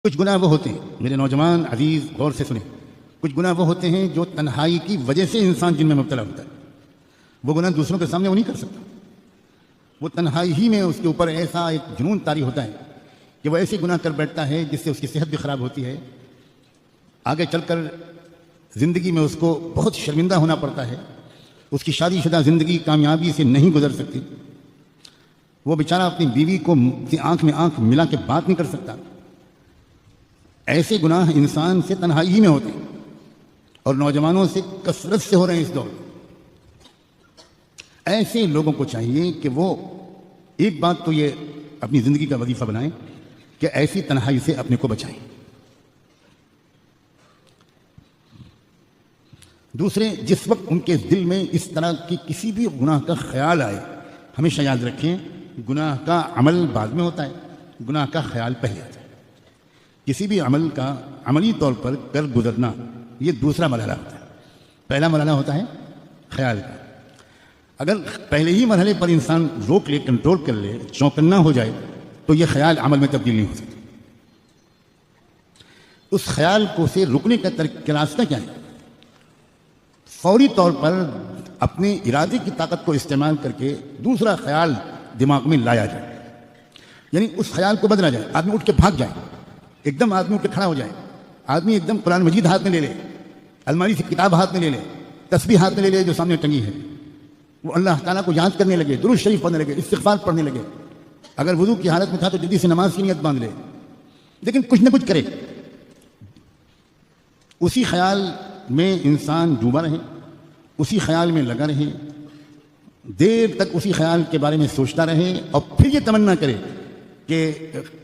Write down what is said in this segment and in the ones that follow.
کچھ گناہ وہ ہوتے ہیں میرے نوجوان عزیز غور سے سنیں، کچھ گناہ وہ ہوتے ہیں جو تنہائی کی وجہ سے انسان جن میں مبتلا ہوتا ہے. وہ گناہ دوسروں کے سامنے وہ نہیں کر سکتا. وہ تنہائی ہی میں اس کے اوپر ایسا ایک جنون طاری ہوتا ہے کہ وہ ایسے گناہ کر بیٹھتا ہے جس سے اس کی صحت بھی خراب ہوتی ہے. آگے چل کر زندگی میں اس کو بہت شرمندہ ہونا پڑتا ہے. اس کی شادی شدہ زندگی کامیابی سے نہیں گزر سکتی. وہ بیچارہ اپنی بیوی کو آنکھ میں آنکھ ملا کے بات نہیں کر سکتا. ایسے گناہ انسان سے تنہائی ہی میں ہوتے ہیں اور نوجوانوں سے کثرت سے ہو رہے ہیں اس دور میں. ایسے لوگوں کو چاہیے کہ وہ ایک بات تو یہ اپنی زندگی کا وظیفہ بنائیں کہ ایسی تنہائی سے اپنے کو بچائیں. دوسرے، جس وقت ان کے دل میں اس طرح کی کسی بھی گناہ کا خیال آئے، ہمیشہ یاد رکھیں گناہ کا عمل بعد میں ہوتا ہے، گناہ کا خیال پہلے آتا ہے. کسی بھی عمل کا عملی طور پر کر گزرنا یہ دوسرا مرحلہ ہوتا ہے. پہلا مرحلہ ہوتا ہے خیال کا. اگر پہلے ہی مرحلے پر انسان روک لے، کنٹرول کر لے، چوکنا ہو جائے تو یہ خیال عمل میں تبدیل نہیں ہو سکتا. اس خیال کو سے رکنے کا راستہ کیا ہے؟ فوری طور پر اپنے ارادے کی طاقت کو استعمال کر کے دوسرا خیال دماغ میں لایا جائے. یعنی اس خیال کو بدلا جائے. آدمی اٹھ کے بھاگ جائے، ایک دم آدمی اٹھ کے کھڑا ہو جائے. آدمی ایک دم قرآن مجید ہاتھ میں لے لے، الماری سے کتاب ہاتھ میں لے لے، تسبیح ہاتھ میں لے لے جو سامنے ٹنگی ہے. وہ اللہ تعالیٰ کو یاد کرنے لگے، درود شریف پڑھنے لگے، استغفار پڑھنے لگے. اگر وضو کی حالت میں تھا تو جلدی سے نماز کی نیت باندھ لے. لیکن کچھ نہ کچھ کرے. اسی خیال میں انسان ڈوبا رہے، اسی خیال میں لگا رہے، دیر تک اسی خیال کے بارے میں سوچتا رہے اور پھر یہ تمنا کرے کہ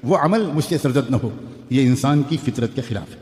وہ عمل مجھ سے سرزد نہ ہو. یہ انسان کی فطرت کے خلاف ہے.